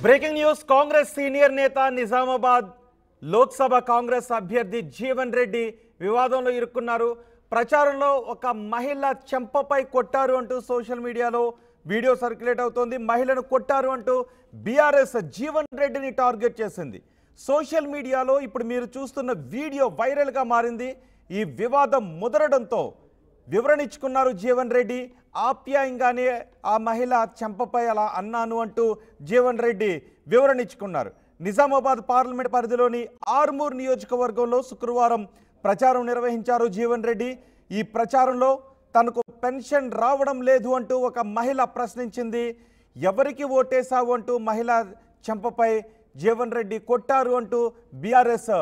Breaking news Congress senior నేత నిజామాబాద్ లోక్సభ కాంగ్రెస్ అభ్యర్థి జీవన్ రెడ్డి వివాదంలో ఇరుక్కున్నారు. ప్రచారంలో ఒక మహిళ చెంపపై కొట్టారు అంటూ సోషల్ మీడియాలో వీడియో సర్క్యులేట్ అవుతోంది. మహిళను కొట్టారు అంటూ బీఆర్ఎస్ జీవన్ రెడ్డిని టార్గెట్ చేసింది. సోషల్ మీడియాలో ఇప్పుడు మీరు చూస్తున్న వీడియో వైరల్గా మారింది. ఈ వివాదం ముదరడంతో వివరణ ఇచ్చుకున్నారు జీవన్ రెడ్డి. ఆప్యాయంగానే ఆ మహిళ చెంపపై అలా అన్నాను అంటూ జీవన్ రెడ్డి వివరణ ఇచ్చుకున్నారు. నిజామాబాద్ పార్లమెంట్ పరిధిలోని ఆర్మూర్ నియోజకవర్గంలో శుక్రవారం ప్రచారం నిర్వహించారు జీవన్ రెడ్డి. ఈ ప్రచారంలో తనకు పెన్షన్ రావడం లేదు అంటూ ఒక మహిళ ప్రశ్నించింది. ఎవరికి ఓటేశావు అంటూ మహిళ చెంపపై జీవన్ రెడ్డి కొట్టారు అంటూ బీఆర్ఎస్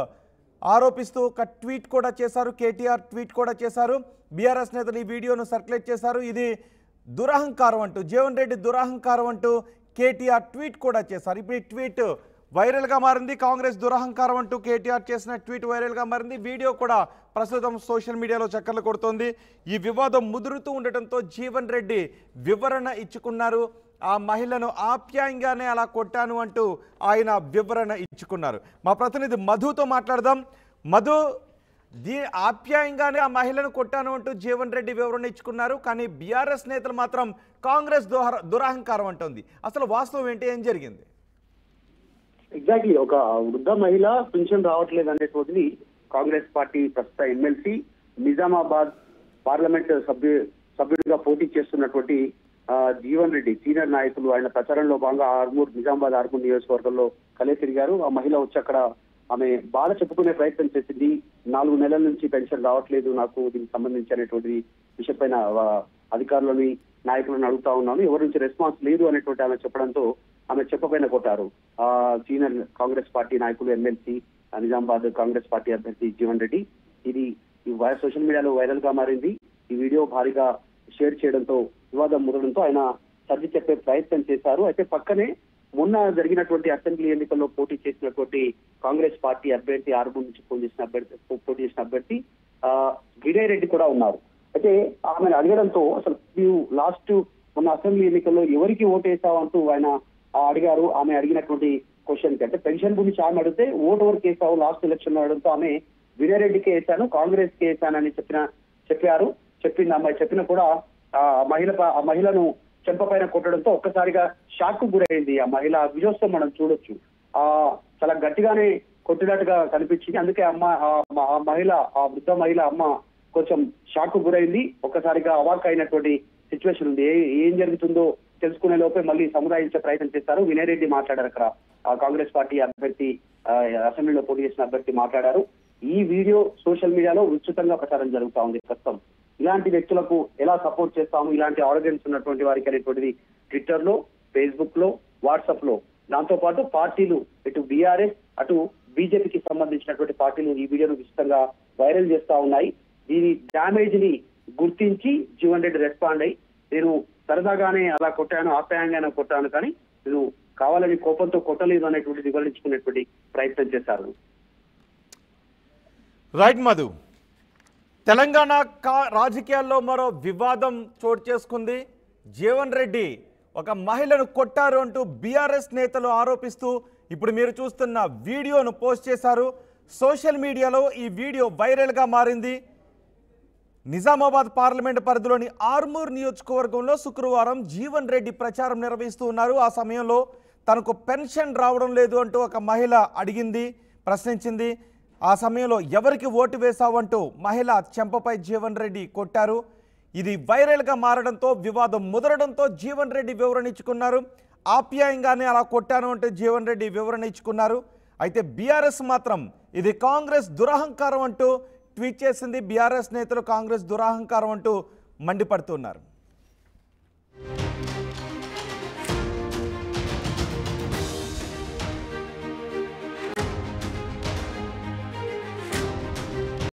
ఆరోపిస్తూ ఒక ట్వీట్ కూడా చేశారు. కేటీఆర్ ట్వీట్ కూడా చేశారు. బీఆర్ఎస్ నేతలు ఈ వీడియోను సర్క్యులేట్ చేశారు. ఇది దురహంకారం అంటూ జీవన్ రెడ్డి దురహంకారం అంటూ కేటీఆర్ ట్వీట్ కూడా చేశారు. ఇప్పుడు ఈ ట్వీట్ వైరల్గా మారింది. కాంగ్రెస్ దురహంకారం అంటూ కేటీఆర్ చేసిన ట్వీట్ వైరల్గా మారింది. వీడియో కూడా ప్రస్తుతం సోషల్ మీడియాలో చక్కర్లు కొడుతోంది. ఈ వివాదం ముదురుతూ ఉండటంతో జీవన్ రెడ్డి వివరణ ఇచ్చుకున్నారు. ఆ మహిళను ఆప్యాయంగానే అలా కొట్టాను అంటూ ఆయన వివరణ ఇచ్చుకున్నారు. మా ప్రతినిధి మధుతో మాట్లాడదాం. మధు, ఆప్యాయంగానే ఆ మహిళను కొట్టాను అంటూ జీవన్ రెడ్డి వివరణ ఇచ్చుకున్నారు. కానీ బీఆర్ఎస్ నేతలు మాత్రం కాంగ్రెస్ దురహంకారం అంటుంది. అసలు వాస్తవం ఏంటి, ఏం జరిగింది? ఎగ్జాక్ట్లీ ఒక వృద్ధ మహిళ పెన్షన్ రావట్లేదు అనేటువంటిది కాంగ్రెస్ పార్టీ ప్రస్తుత ఎమ్మెల్సీ నిజామాబాద్ పార్లమెంట్ సభ్యుడిగా పోటీ చేస్తున్నటువంటి జీవన్ రెడ్డి సీనియర్ నాయకులు ఆయన ప్రచారంలో భాగంగా నిజామాబాద్ ఆర్మూర్ నియోజకవర్గంలో కలే తిరిగారు. ఆ మహిళ వచ్చి అక్కడ ఆమె బాధ చెప్పుకునే ప్రయత్నం చేసింది. 4 నెలల నుంచి పెన్షన్ రావట్లేదు నాకు, దీనికి సంబంధించి అనేటువంటి విషయంపైన అధికారులని నాయకులను అడుగుతా ఉన్నాను, ఎవరి నుంచి రెస్పాన్స్ లేదు అనేటువంటి ఆమె చెప్పడంతో ఆమె చెప్పపైన కొట్టారు. సీనియర్ కాంగ్రెస్ పార్టీ నాయకులు ఎమ్మెల్సీ నిజామాబాద్ కాంగ్రెస్ పార్టీ అభ్యర్థి జీవన్ రెడ్డి. ఇది సోషల్ మీడియాలో వైరల్ గా మారింది. ఈ వీడియో భారీగా షేర్ చేయడంతో వివాదం ముదడంతో ఆయన సర్ది చెప్పే ప్రయత్నం చేశారు. అయితే పక్కనే మొన్న జరిగినటువంటి అసెంబ్లీ ఎన్నికల్లో పోటీ చేసినటువంటి కాంగ్రెస్ పార్టీ అభ్యర్థి ఆర్మూర్ నుంచి పోటీ చేసిన అభ్యర్థి విజయ్ రెడ్డి కూడా ఉన్నారు. అయితే ఆమెను అడగడంతో అసలు నీవు లాస్ట్ మొన్న అసెంబ్లీ ఎన్నికల్లో ఎవరికి ఓటేసావు అంటూ ఆయన అడిగారు. ఆమె అడిగినటువంటి క్వశ్చన్ కి, అంటే పెన్షన్ గురించి ఆమె అడిగితే ఓటు ఎవరికి వేసావు లాస్ట్ ఎలక్షన్ లో అడగడంతో ఆమె విజయ్ రెడ్డికి వేసాను, కాంగ్రెస్ కి వేసానని చెప్పింది. అమ్మాయి చెప్పిన కూడా ఆ మహిళను చెంపపైన కొట్టడంతో ఒక్కసారిగా షాక్ కు గురైంది ఆ మహిళ. విజయోత్సవం మనం చూడొచ్చు, చాలా గట్టిగానే కొట్టినట్టుగా కనిపించింది. అందుకే ఆ వృద్ధ మహిళ అమ్మ కొంచెం షాక్ కు గురైంది. ఒక్కసారిగా అవాక్ అయినటువంటి సిచ్యువేషన్ ఉంది. ఏం జరుగుతుందో తెలుసుకునే లోపే మళ్ళీ సముదాయించే ప్రయత్నం చేస్తారు. వినయ్ రెడ్డి మాట్లాడారు. అక్కడ కాంగ్రెస్ పార్టీ అభ్యర్థి అసెంబ్లీలో పోటీ చేసిన అభ్యర్థి మాట్లాడారు. ఈ వీడియో సోషల్ మీడియాలో విస్తృతంగా ప్రచారం జరుగుతా ఉంది. ప్రస్తుతం ఇలాంటి వ్యక్తులకు ఎలా సపోర్ట్ చేస్తాము, ఇలాంటి ఆర్గన్స్ ఉన్నటువంటి వారికి అనేటువంటిది ట్విట్టర్ లో, ఫేస్బుక్ లో, వాట్సాప్ లో, దాంతో పాటు పార్టీలు ఇటు బీఆర్ఎస్ అటు బీజేపీకి సంబంధించినటువంటి పార్టీలు ఈ వీడియోను విస్తృతంగా వైరల్ చేస్తా ఉన్నాయి. దీని డ్యామేజ్ ని గుర్తించి జీవన్ రెడ్డి రెస్పాండ్ అయ్యి, నేను సరదాగానే అలా కొట్టాను, ఆప్యాయంగానే కొట్టాను, కానీ నేను కావాలని కోపంతో కొట్టలేదు అనేటువంటి వివరించుకునేటువంటి ప్రయత్నం చేశారు. రైట్ మధు, తెలంగాణ రాజకీయాల్లో మరో వివాదం చోటు చేసుకుంది. జీవన్ రెడ్డి ఒక మహిళను కొట్టారు అంటూ బీఆర్ఎస్ నేతలు ఆరోపిస్తూ ఇప్పుడు మీరు చూస్తున్న వీడియోను పోస్ట్ చేశారు. సోషల్ మీడియాలో ఈ వీడియో వైరల్గా మారింది. నిజామాబాద్ పార్లమెంట్ పరిధిలోని ఆర్మూర్ నియోజకవర్గంలో శుక్రవారం జీవన్ రెడ్డి ప్రచారం నిర్వహిస్తూ ఉన్నారు. ఆ సమయంలో తనకు పెన్షన్ రావడం లేదు అంటూ ఒక మహిళ అడిగింది, ప్రశ్నించింది. ఆ సమయంలో ఎవరికి ఓటు వేశావంటూ మహిళ చెంపపై జీవన్ రెడ్డి కొట్టారు. ఇది వైరల్గా మారడంతో వివాదం ముదరడంతో జీవన్ రెడ్డి వివరణ ఇచ్చుకున్నారు. ఆప్యాయంగానే అలా కొట్టాను అంటూ జీవన్ రెడ్డి వివరణ ఇచ్చుకున్నారు. అయితే బీఆర్ఎస్ మాత్రం ఇది కాంగ్రెస్ దురహంకారం అంటూ ట్వీట్ చేసింది. బీఆర్ఎస్ నేతలు కాంగ్రెస్ దురహంకారం అంటూ మండిపడుతున్నారు.